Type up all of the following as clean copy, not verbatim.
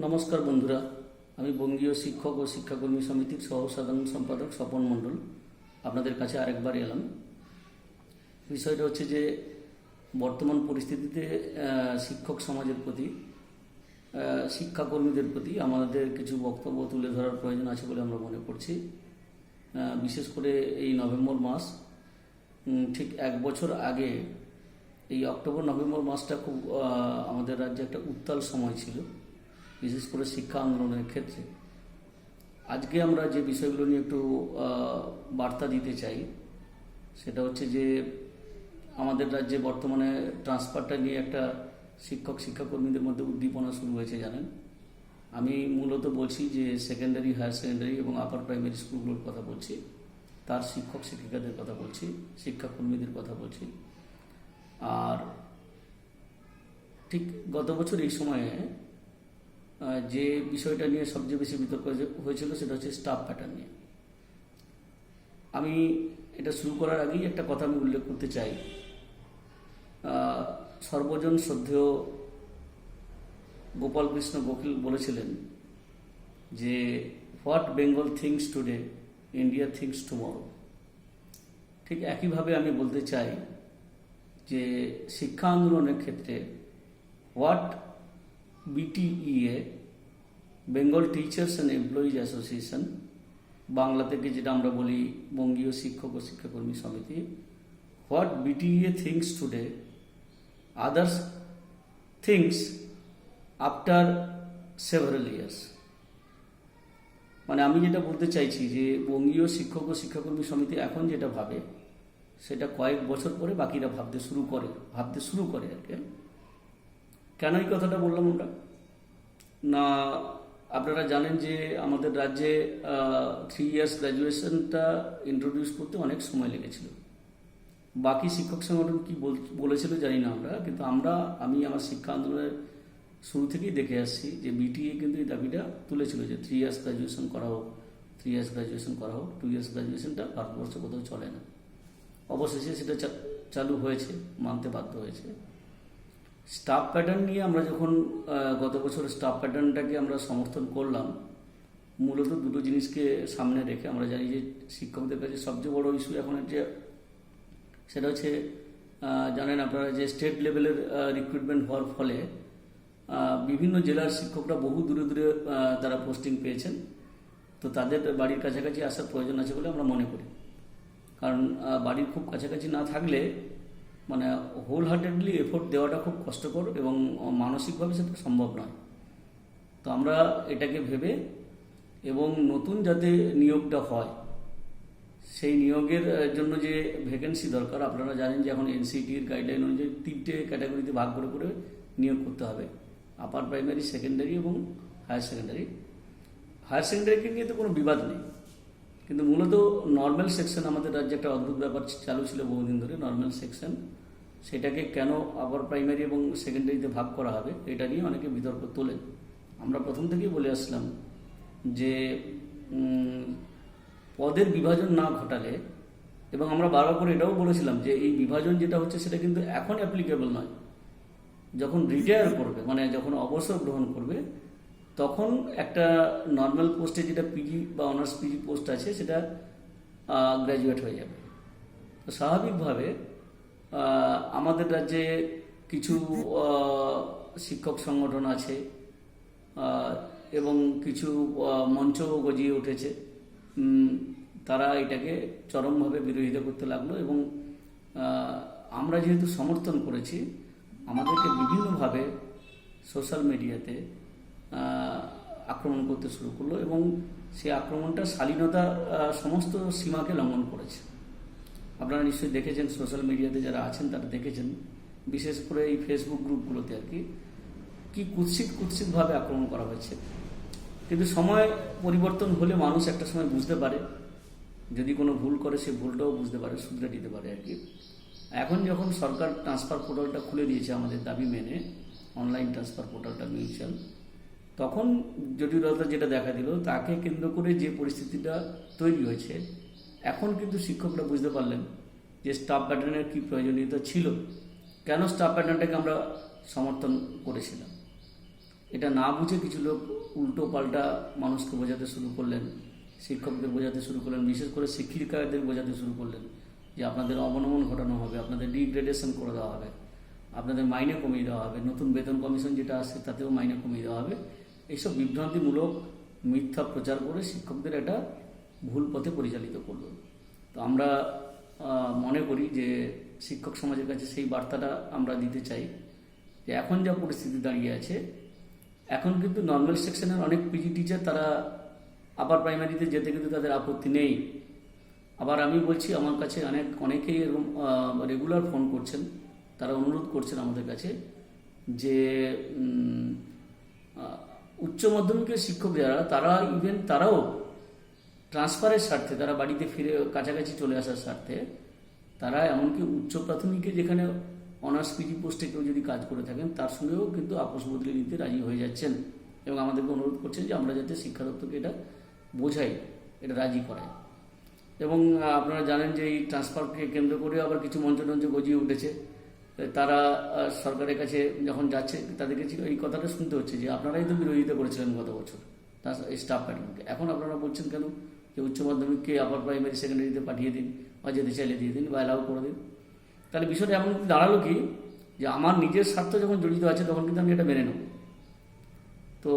নমস্কার বন্ধুরা, আমি বঙ্গীয় শিক্ষক ও শিক্ষাকর্মী সমিতির সহ সাধারণ সম্পাদক স্বপন মণ্ডল আপনাদের কাছে আরেকবার এলাম। বিষয়টা হচ্ছে যে বর্তমান পরিস্থিতিতে শিক্ষক সমাজের প্রতি, শিক্ষাকর্মীদের প্রতি আমাদের কিছু বক্তব্য তুলে ধরার প্রয়োজন আছে বলে আমরা মনে করছি। বিশেষ করে এই নভেম্বর মাস, ঠিক এক বছর আগে এই অক্টোবর নভেম্বর মাসটা খুব আমাদের রাজ্যে একটা উত্তাল সময় ছিল, বিশেষ করে শিক্ষা আন্দোলনের ক্ষেত্রে। আজকে আমরা যে বিষয়গুলো নিয়ে একটু বার্তা দিতে চাই সেটা হচ্ছে যে আমাদের রাজ্যে বর্তমানে ট্রান্সফারটা নিয়ে একটা শিক্ষাকর্মীদের মধ্যে উদ্দীপনা শুরু হয়েছে জানেন। আমি মূলত বলছি যে সেকেন্ডারি, হায়ার সেকেন্ডারি এবং আপার প্রাইমারি স্কুলগুলোর কথা বলছি, তার শিক্ষক শিক্ষিকাদের কথা বলছি, শিক্ষাকর্মীদের কথা বলছি। আর ঠিক গত বছর এই সময়ে যে বিষয়টা নিয়ে সবচেয়ে বেশি বিতর্ক হয়েছিল সেটা হচ্ছে স্টাফ প্যাটার্ন নিয়ে। আমি এটা শুরু করার আগেই একটা কথা আমি উল্লেখ করতে চাই। সর্বজন শ্রদ্ধেয় গোপালকৃষ্ণ গোখিল বলেছিলেন যে what Bengal things today, India things tomorrow. ঠিক একইভাবে আমি বলতে চাই যে শিক্ষা আন্দোলনের ক্ষেত্রে what BTEA, Bengal teachers and employees association, Bangla থেকে যেটা আমরা বলি বঙ্গীয় শিক্ষক ও শিক্ষাকর্মী সমিতি, what BTEA things today, others things after several years. মানে আমি যেটা বলতে চাইছি যে বঙ্গীয় শিক্ষক ও শিক্ষাকর্মী সমিতি এখন যেটা ভাবে সেটা কয়েক বছর পরে বাকিরা ভাবতে শুরু করে আর কি। কেন এই কথাটা বললাম আমরা? না, আপনারা জানেন যে আমাদের রাজ্যে 3 ইয়ার্স গ্র্যাজুয়েশনটা ইন্ট্রোডিউস করতে অনেক সময় লেগেছিল। বাকি শিক্ষক সংগঠন কি বলেছিল জানি না আমরা, কিন্তু আমি আমার শিক্ষা আন্দোলনের শুরু থেকেই দেখে আসছি যে BTE কিন্তু এই দাবিটা তুলেছিল যে 3 ইয়ার্স গ্র্যাজুয়েশন করা হোক, 2 ইয়ার্স গ্র্যাজুয়েশনটা ভারতবর্ষে কোথাও চলে না। অবশেষে সেটা চালু হয়েছে, মানতে বাধ্য হয়েছে। স্টাফ প্যাটার্ন নিয়ে আমরা যখন গত বছর স্টাফ প্যাটার্নটাকে আমরা সমর্থন করলাম, মূলত দুটো জিনিসকে সামনে রেখে। আমরা জানি যে শিক্ষকদের কাছে সবচেয়ে বড় ইস্যু এখন সেটা হচ্ছে জানেন আপনারা যে স্টেট লেভেলের রিক্রুটমেন্ট হওয়ার ফলে বিভিন্ন জেলার শিক্ষকরা বহু দূরে তারা পোস্টিং পেয়েছেন। তো তাদের বাড়ির কাছাকাছি আসার প্রয়োজন আছে বলে আমরা মনে করি। কারণ বাড়ির খুব কাছাকাছি না থাকলে মানে হোল হার্টেডলি এফোর্ট দেওয়াটা খুব কষ্টকর এবং মানসিকভাবে সেটা সম্ভব নয়। তো আমরা এটাকে ভেবে এবং নতুন যাতে নিয়োগটা হয়, সেই নিয়োগের জন্য যে ভ্যাকেন্সি দরকার, আপনারা জানেন যে এখন NCTর গাইডলাইন অনুযায়ী 3টে ক্যাটাগরিতে ভাগ করে নিয়োগ করতে হবে: আপার প্রাইমারি, সেকেন্ডারি এবং হায়ার সেকেন্ডারি। হায়ার সেকেন্ডারিকে নিয়ে তো কোনো বিবাদ নেই, কিন্তু মূলত নর্মাল সেকশন আমাদের রাজ্যে একটা অদ্ভুত ব্যাপার চালু ছিল বহুদিন ধরে। নর্মাল সেকশন, সেটাকে কেন আপার প্রাইমারি এবং সেকেন্ডারিতে ভাগ করা হবে এটা নিয়ে অনেকে বিতর্ক তোলেন। আমরা প্রথম থেকেই বলে আসলাম যে পদের বিভাজন না ঘটালে, এবং আমরা বারবার করে এটাও বলেছিলাম যে এই বিভাজন যেটা হচ্ছে সেটা কিন্তু এখন অ্যাপ্লিকেবল নয়। যখন রিটায়ার করবে, মানে যখন অবসর গ্রহণ করবে, তখন একটা নর্মাল পোস্টে যেটা PG বা অনার্স PG পোস্ট আছে সেটা গ্র্যাজুয়েট হয়ে যাবে। তো স্বাভাবিকভাবে আমাদের রাজ্যে কিছু শিক্ষক সংগঠন আছে এবং কিছু মঞ্চ গজিয়ে উঠেছে, তারা এটাকে চরমভাবে বিরোধিতা করতে লাগলো। এবং আমরা যেহেতু সমর্থন করেছি, আমাদেরকে বিভিন্নভাবে সোশ্যাল মিডিয়াতে আক্রমণ করতে শুরু করলো এবং সেই আক্রমণটা শালীনতা সমস্ত সীমাকে লঙ্ঘন করেছে। আপনারা নিশ্চয়ই দেখেছেন, সোশ্যাল মিডিয়াতে যারা আছেন তারা দেখেছেন, বিশেষ করে এই ফেসবুক গ্রুপগুলোতে আর কি কুৎসিতভাবে আক্রমণ করা হয়েছে। কিন্তু সময় পরিবর্তন হলে মানুষ একটা সময় বুঝতে পারে, যদি কোনো ভুল করে সে ভুলটাও বুঝতে পারে, শুধরে দিতে পারে আর কি। এখন যখন সরকার ট্রান্সফার পোর্টালটা খুলে দিয়েছে আমাদের দাবি মেনে, অনলাইন ট্রান্সফার পোর্টালটা মিউচুয়াল, তখন জটিলতা যেটা দেখা দিল, তাকে কেন্দ্র করে যে পরিস্থিতিটা তৈরি হয়েছে, এখন কিন্তু শিক্ষকরা বুঝতে পারলেন যে স্টাফ প্যাটার্নের কী প্রয়োজনীয়তা ছিল, কেন স্টাফ প্যাটার্নটাকে আমরা সমর্থন করেছিলাম। এটা না বুঝে কিছু লোক উল্টো পাল্টা মানুষকে বোঝাতে শুরু করলেন, শিক্ষকদের বোঝাতে শুরু করলেন, বিশেষ করে শিক্ষিকাদের বোঝাতে শুরু করলেন যে আপনাদের অবনমন ঘটানো হবে, আপনাদের ডিগ্রেডেশন করে দেওয়া হবে, আপনাদের মাইনে কমিয়ে দেওয়া হবে, নতুন বেতন কমিশন যেটা আসছে তাতেও মাইনে কমিয়ে দেওয়া হবে। এইসব বিভ্রান্তিমূলক মিথ্যা প্রচার করে শিক্ষকদের একটা ভুল পথে পরিচালিত করলো। তো আমরা মনে করি যে শিক্ষক সমাজের কাছে সেই বার্তাটা আমরা দিতে চাই যে এখন যা পরিস্থিতি দাঁড়িয়ে আছে, এখন কিন্তু নর্মাল সেকশনের অনেক পিজি টিচার তারা আপার প্রাইমারিতে যেতে কিন্তু তাদের আপত্তি নেই। আবার আমি বলছি, আমার কাছে অনেকেই এরকম রেগুলার ফোন করছেন, তারা অনুরোধ করছেন আমাদের কাছে যে উচ্চ মাধ্যমিকের শিক্ষক যারা তারা তারাও ট্রান্সফারের স্বার্থে, তারা বাড়িতে ফিরে কাছাকাছি চলে আসার স্বার্থে, তারা এমনকি উচ্চ প্রাথমিকে যেখানে অনার্স পিজি পোস্টে কেউ যদি কাজ করে থাকেন তার সঙ্গেও কিন্তু আপোষ বদলে নিতে রাজি হয়ে যাচ্ছেন এবং আমাদেরকে অনুরোধ করছেন যে আমরা যাতে শিক্ষা দপ্তরকে এটা বোঝাই, এটা রাজি করাই। এবং আপনারা জানেন যে এই ট্রান্সফারকে কেন্দ্র করে আবার কিছু মঞ্চ গজিয়ে উঠেছে। তারা সরকারের কাছে যখন যাচ্ছে তাদের কাছে এই কথাটা শুনতে হচ্ছে যে আপনারাই তো বিরোধিতা করেছিলেন গত বছর তার স্টাফ প্যাটার্নকে, এখন আপনারা বলছেন কেন যে উচ্চ মাধ্যমিককে আপার প্রাইমারি সেকেন্ডারিতে পাঠিয়ে দিন বা যেতে চাইলে দিয়ে দিন বা অ্যালাউ করে দিন। তাহলে বিষয়টা এমন দাঁড়ালো কি যে আমার নিজের স্বার্থ যখন জড়িত আছে তখন কিন্তু আমি এটা মেনে নেব। তো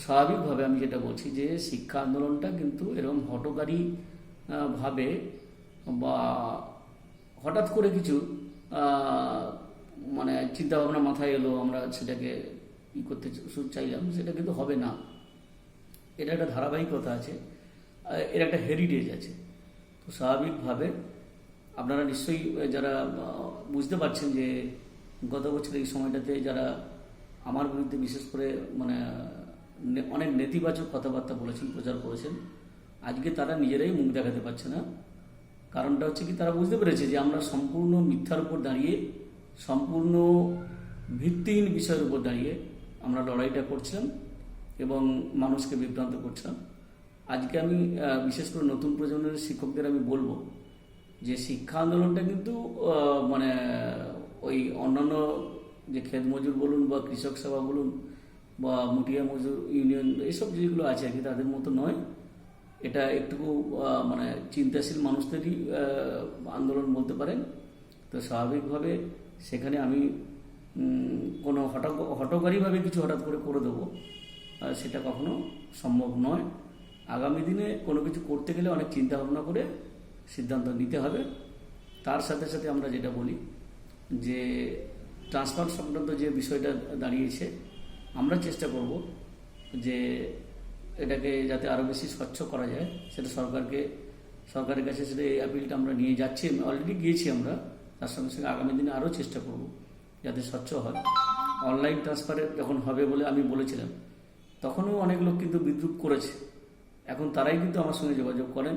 স্বাভাবিকভাবে আমি যেটা বলছি যে শিক্ষা আন্দোলনটা কিন্তু এরকম হঠকারী ভাবে বা হঠাৎ করে কিছু মানে চিন্তাভাবনা মাথায় এলো আমরা সেটাকে করতে চাইলাম, সেটা কিন্তু হবে না। এটা একটা ধারাবাহিকতা আছে, এর একটা হেরিটেজ আছে। তো স্বাভাবিকভাবে আপনারা নিশ্চয়ই যারা বুঝতে পারছেন যে গত বছর এই সময়টাতে যারা আমার বিরুদ্ধে বিশেষ করে মানে অনেক নেতিবাচক কথাবার্তা বলেছেন, প্রচার করেছেন, আজকে তারা নিজেরাই মুখ দেখাতে পারছে না। কারণটা হচ্ছে কি, তারা বুঝতে পেরেছে যে আমরা সম্পূর্ণ মিথ্যার উপর দাঁড়িয়ে, সম্পূর্ণ ভিত্তিহীন বিষয়ের উপর দাঁড়িয়ে আমরা লড়াইটা করছিলাম এবং মানুষকে বিভ্রান্ত করছিলাম। আজকে আমি বিশেষ করে নতুন প্রজন্মের শিক্ষকদের আমি বলবো যে শিক্ষা আন্দোলনটা কিন্তু মানে ওই অন্যান্য যে ক্ষেত মজুর বলুন বা কৃষক সভা বলুন বা মুটিয়া মজুর ইউনিয়ন এইসব যেগুলো আছে আর কি, তাদের মতো নয়। এটা একটুকু মানে চিন্তাশীল মানুষদেরই আন্দোলন বলতে পারেন। তো স্বাভাবিকভাবে সেখানে আমি কোনো হঠকারীভাবে কিছু হঠাৎ করে দেবো সেটা কখনো সম্ভব নয়। আগামী দিনে কোনো কিছু করতে গেলে অনেক চিন্তা ভাবনা করে সিদ্ধান্ত নিতে হবে। তার সাথে সাথে আমরা যেটা বলি যে ট্রান্সফার সংক্রান্ত যে বিষয়টা দাঁড়িয়েছে, আমরা চেষ্টা করব যে এটাকে যাতে আরও বেশি স্বচ্ছ করা যায়, সেটা সরকারের কাছে সেটা এই অ্যাপিলটা আমরা নিয়ে যাচ্ছি, অলরেডি গিয়েছি আমরা। তার সঙ্গে সঙ্গে আগামী দিনে আরও চেষ্টা করব যাতে স্বচ্ছ হয়। অনলাইন ট্রান্সফারে যখন হবে বলে আমি বলেছিলাম, তখনও অনেক লোক কিন্তু বিদ্রুপ করেছে। এখন তারাই কিন্তু আমার সঙ্গে যোগাযোগ করেন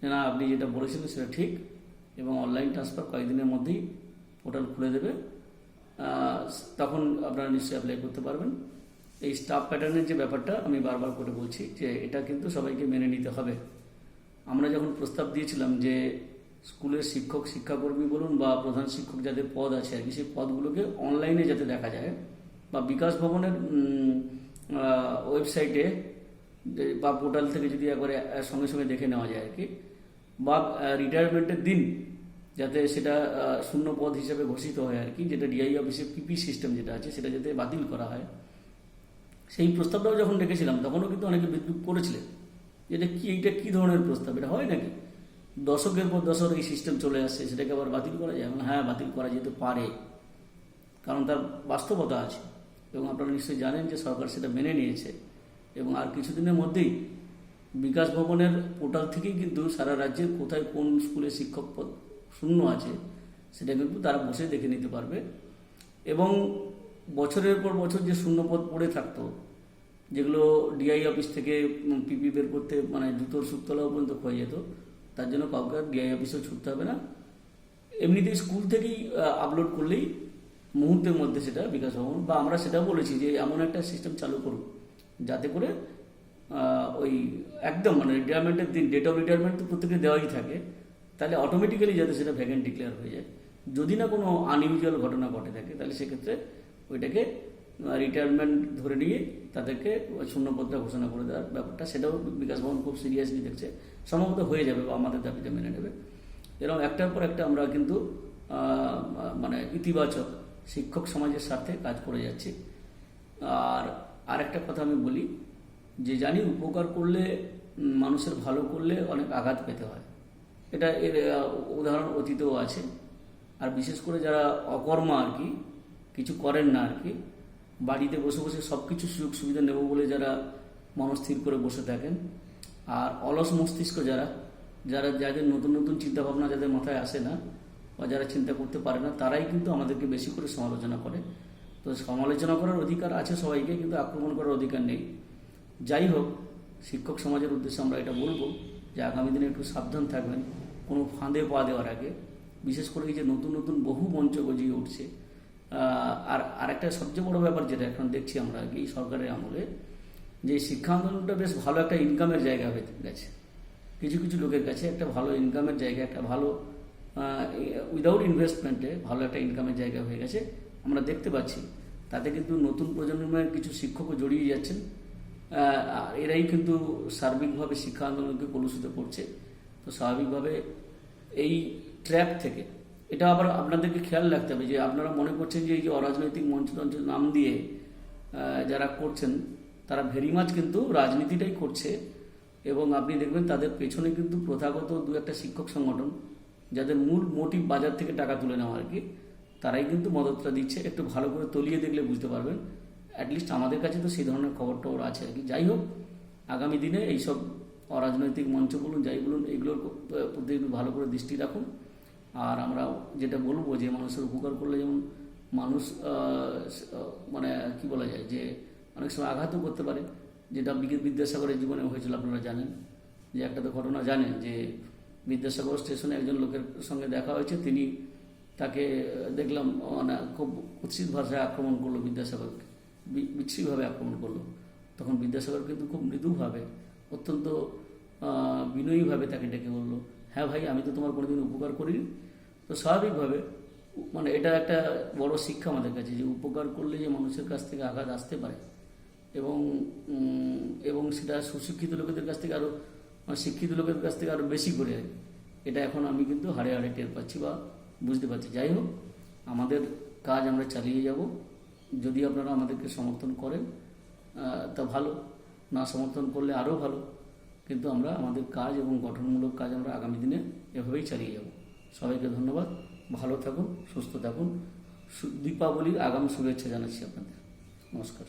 যে না, আপনি যেটা বলেছিলেন সেটা ঠিক, এবং অনলাইন ট্রান্সফার কয়েকদিনের মধ্যেই পোর্টাল খুলে দেবে, তখন আপনারা নিশ্চয়ই অ্যাপ্লাই করতে পারবেন। এই স্টাফ প্যাটার্নের যে ব্যাপারটা আমি বারবার করে বলছি যে এটা কিন্তু সবাইকে মেনে নিতে হবে। আমরা যখন প্রস্তাব দিয়েছিলাম যে স্কুলের শিক্ষাকর্মী বলুন বা প্রধান শিক্ষক যাদের পদ আছে আর কি, সেই পদগুলোকে অনলাইনে যাতে দেখা যায়, বা বিকাশ ভবনের ওয়েবসাইটে বা পোর্টাল থেকে যদি একবারে সঙ্গে সঙ্গে দেখে নেওয়া যায় আর কি, বা রিটায়ারমেন্টের দিন যাতে সেটা শূন্য পদ হিসেবে ঘোষিত হয় আর কি, যেটা ডিআই অফিসে পিপি সিস্টেম যেটা আছে সেটা যাতে বাতিল করা হয়। সেই প্রস্তাবটাও যখন রেখেছিলাম তখনও কিন্তু অনেকে বিদ্রুপ করেছিলেন, এটা কি ধরনের প্রস্তাব, এটা হয় নাকি? দশকের পর দশক এই সিস্টেম চলে আসছে, সেটাকে আবার বাতিল করা যায়? হ্যাঁ, বাতিল করা যেতে পারে, কারণ তার বাস্তবতা আছে এবং আপনারা নিশ্চয়ই জানেন যে সরকার সেটা মেনে নিয়েছে। এবং আর কিছুদিনের মধ্যেই বিকাশ ভবনের পোর্টাল থেকেই কিন্তু সারা রাজ্যের কোথায় কোন স্কুলে শিক্ষক পদ শূন্য আছে সেটা কিন্তু তারা বসে দেখে নিতে পারবে। এবং বছরের পর বছর যে শূন্য পদ পড়ে থাকতো, যেগুলো ডিআই অফিস থেকে পিপি বের করতে মানে জুতোর সুতলাও পর্যন্ত ক্ষয়ে যেত, তার জন্য কাউকে ডিআই অফিসেও ছুটতে হবে না। এমনিতেই স্কুল থেকেই আপলোড করলেই মুহূর্তের মধ্যে সেটা বিকাশ ভবন, বা আমরা সেটাও বলেছি যে এমন একটা সিস্টেম চালু করুন যাতে করে ওই একদম মানে রিটায়ারমেন্টের দিন ডেট অফ রিটায়ারমেন্ট তো প্রত্যেকে দেওয়াই থাকে, তাহলে অটোমেটিক্যালি যাতে সেটা ভ্যাকেন্ট ডিক্লেয়ার হয়ে যায়। যদি না কোনো আনইউজুয়াল ঘটনা ঘটে থাকে তাহলে সেক্ষেত্রে ওইটাকে রিটায়ারমেন্ট ধরে নিয়ে তাদেরকে শূন্যপদটা ঘোষণা করে দেওয়ার ব্যাপারটা, সেটাও বিকাশ ভবন খুব সিরিয়াসলি দেখছে। সম্ভবত হয়ে যাবে বা আমাদের দাবিটা মেনে নেবে। এরকম একটার পর একটা আমরা কিন্তু মানে ইতিবাচক শিক্ষক সমাজের স্বার্থে কাজ করে যাচ্ছি। আর একটা কথা আমি বলি যে জানি উপকার করলে, মানুষের ভালো করলে অনেক আঘাত পেতে হয়, এটা এর উদাহরণ অতীতেও আছে। আর বিশেষ করে যারা অকর্মা আর কি, কিছু করেন না আর কি, বাড়িতে বসে বসে সব কিছু সুযোগ সুবিধা নেব বলে যারা মনস্থির করে বসে থাকেন, আর অলস মস্তিষ্ক যাদের নতুন নতুন চিন্তাভাবনা যাদের মাথায় আসে না বা যারা চিন্তা করতে পারে না, তারাই কিন্তু আমাদেরকে বেশি করে সমালোচনা করে। তো সমালোচনা করার অধিকার আছে সবাইকে, কিন্তু আক্রমণ করার অধিকার নেই। যাই হোক, শিক্ষক সমাজের উদ্দেশ্যে আমরা এটা বলবো যে আগামী দিনে একটু সাবধান থাকবেন কোনো ফাঁদে পা দেওয়ার আগে। বিশেষ করে এই যে নতুন নতুন বহু মঞ্চ গজিয়ে উঠছে। আর একটা সবচেয়ে বড় ব্যাপার যেটা এখন দেখছি আমরা আর কি এই সরকারের আমলে, যে শিক্ষা আন্দোলনটা বেশ ভালো একটা ইনকামের জায়গা হয়ে গেছে কিছু কিছু লোকের কাছে। একটা ভালো ইনকামের জায়গা, একটা ভালো উইদাউট ইনভেস্টমেন্টে ভালো একটা ইনকামের জায়গা হয়ে গেছে আমরা দেখতে পাচ্ছি। তাতে কিন্তু নতুন প্রজন্মের কিছু শিক্ষকও জড়িয়ে যাচ্ছেন। এরাই কিন্তু সার্বিকভাবে শিক্ষা আন্দোলনকে কলুষিত করছে। তো স্বাভাবিকভাবে এই ট্র্যাপ থেকে এটা আবার আপনাদেরকে খেয়াল রাখতে হবে যে আপনারা মনে করছেন যে এই যে অরাজনৈতিক মঞ্চতন্ত্রের নাম দিয়ে যারা করছেন তারা ভেরি মাছ কিন্তু রাজনীতিটাই করছে। এবং আপনি দেখবেন তাদের পেছনে কিন্তু প্রথাগত দু একটা শিক্ষক সংগঠন, যাদের মূল মোটিভ বাজার থেকে টাকা তুলে নেওয়া আর কি, তারাই কিন্তু মদতটা দিচ্ছে। একটু ভালো করে তলিয়ে দেখলে বুঝতে পারবেন। অ্যাটলিস্ট আমাদের কাছে তো সেই ধরনের খবর টবর আছে আর কি। যাই হোক, আগামী দিনে এইসব অরাজনৈতিক মঞ্চ বলুন যাই বলুন, এগুলোর প্রতি একটু ভালো করে দৃষ্টি রাখুন। আর আমরা যেটা বলবো যে মানুষের উপকার করলে যেমন মানুষ মানে কি বলা যায় যে অনেক সময় আঘাতও করতে পারে, যেটা বিদ্যাসাগরের জীবনে হয়েছিল। আপনারা জানেন যে একটা তো ঘটনা জানেন যে বিদ্যাসাগর স্টেশনে একজন লোকের সঙ্গে দেখা হয়েছে, তিনি তাকে দেখলাম মানে খুব কুৎসিত ভাষায় আক্রমণ করলো, বিদ্যাসাগরকে বিচ্ছিরিভাবে আক্রমণ করলো। তখন বিদ্যাসাগর কিন্তু খুব মৃদুভাবে, অত্যন্ত বিনয়ীভাবে তাকে ডেকে বললো, হ্যাঁ ভাই, আমি তো তোমার কোনোদিন উপকার করিনি। তো স্বাভাবিকভাবে মানে এটা একটা বড় শিক্ষা আমাদের কাছে, যে উপকার করলে যে মানুষের কাছ থেকে আঘাত আসতে পারে, এবং সেটা সুশিক্ষিত লোকেদের কাছ থেকে আরও, শিক্ষিত লোকের কাছ থেকে আরও বেশি করে। এটা এখন আমি কিন্তু হাড়ে হাড়ে টের পাচ্ছি বা বুঝতে পারছি। যাই হোক, আমাদের কাজ আমরা চালিয়ে যাব। যদি আপনারা আমাদেরকে সমর্থন করেন তা ভালো, না সমর্থন করলে আরও ভালো। কিন্তু আমরা আমাদের কাজ এবং গঠনমূলক কাজ আমরা আগামী দিনে এভাবেই চালিয়ে যাব। সবাইকে ধন্যবাদ। ভালো থাকুন, সুস্থ থাকুন। দীপাবলির আগাম শুভেচ্ছা জানাচ্ছি আপনাদের। নমস্কার।